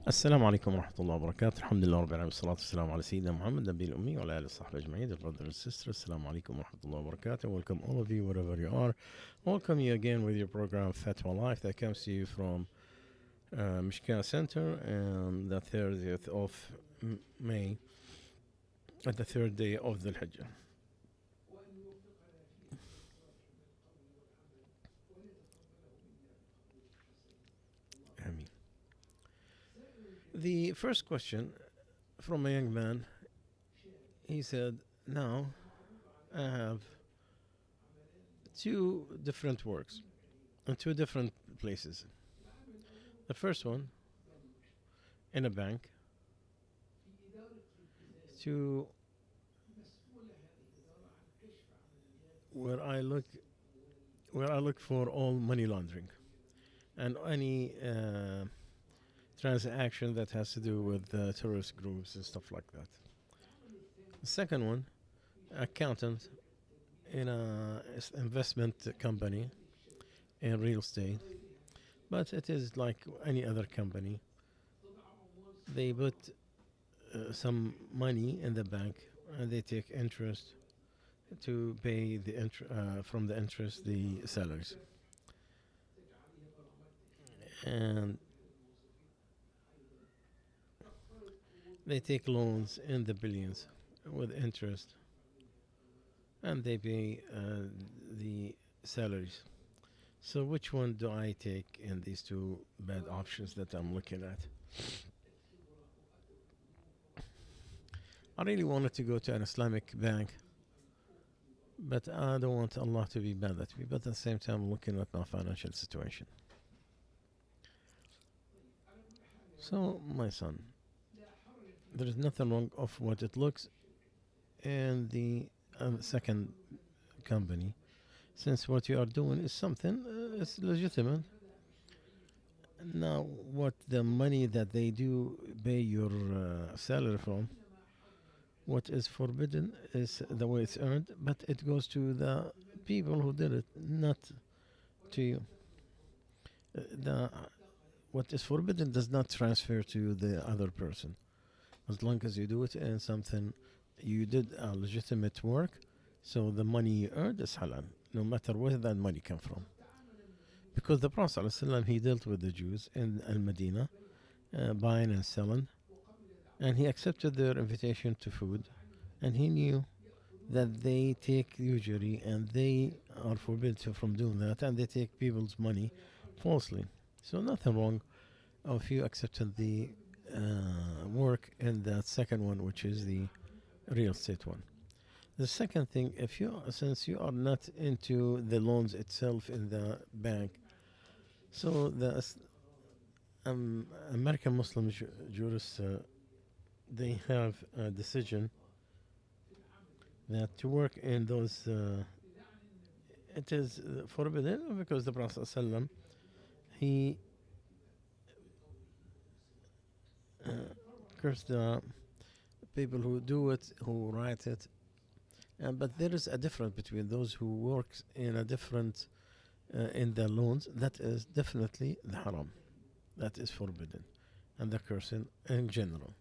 السلام عليكم ورحمة الله وبركاته. الحمد لله رب العالمين، والصلاة والسلام على سيدنا محمد النبي الأمي وعلى آله وصحبه أجمعين. Dear brothers and sisters, السلام عليكم ورحمة الله وبركاته. Welcome all of you wherever you are. Welcome you again with your program Fatwa Life that comes to you from Mishkan Center on the 30th of May at the third day of the Hijjah. Ameen. The first question from a young man, he said, now I have two different works in two different places. The first one in a bank to where I look for all money laundering and any transaction that has to do with terrorist groups and stuff like that. The second one, accountant in a investment company in real estate, but it is like any other company. They put some money in the bank and they take interest to pay the from the interest the salaries, and they take loans in the billions with interest, and they pay the salaries. So which one do I take in these two bad options that I'm looking at? I really wanted to go to an Islamic bank, but I don't want Allah to be bad at me. But at the same time, I'm looking at my financial situation. So, my son, there is nothing wrong of what it looks in the second company, since what you are doing is something is legitimate. Now, what the money that they do pay your salary from, what is forbidden is the way it's earned, but it goes to the people who did it, not to you. What is forbidden does not transfer to the other person. As long as you do it in something, you did a legitimate work, so the money you earned is halal, no matter where that money come from. Because the Prophet ﷺ, he dealt with the Jews in Al-Medina, buying and selling, and he accepted their invitation to food, and he knew that they take usury and they are forbidden from doing that, and they take people's money falsely. So nothing wrong of you accepting the work in that second one, which is the real estate one. The second thing, since you are not into the loans itself in the bank, so the American Muslim jurists, they have a decision that to work in those, it is forbidden because the Prophet ﷺ, he cursed the people who do it, who write it. But there is a difference between those who work in a different, in the loans. That is definitely the haram. That is forbidden. And the cursing in general.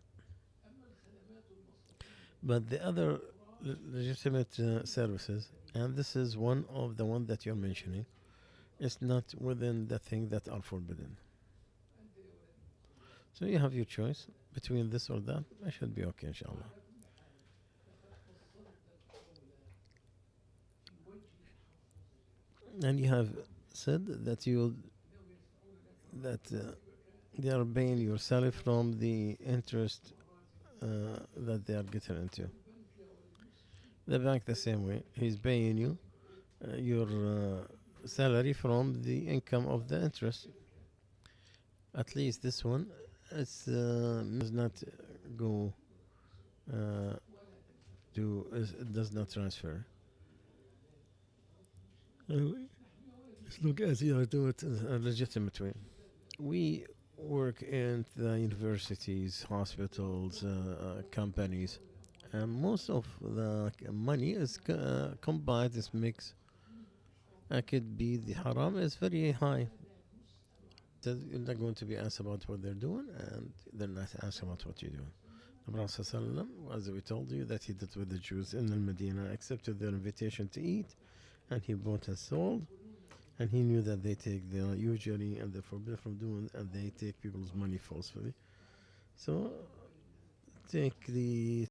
But the other legitimate services, and this is one of the one that you're mentioning, is not within the thing that are forbidden. So you have your choice between this or that. I should be okay, inshallah. And you have said that they are paying your salary from the interest that they are getting into. The bank the same way. He's paying you your salary from the income of the interest. At least this one, does not go it does not transfer. As long as you are doing it in a legitimate way. We work in the universities, hospitals, companies, and most of the money is combined, this mix. It could be the haram is very high. You're not going to be asked about what they're doing, and they're not asked about what you're doing. The Prophet ﷺ, as we told you, that he did with the Jews in the Medina, accepted their invitation to eat, and he bought and sold, and he knew that they take the usury and they're forbidden from doing, and they take people's money falsely. So take the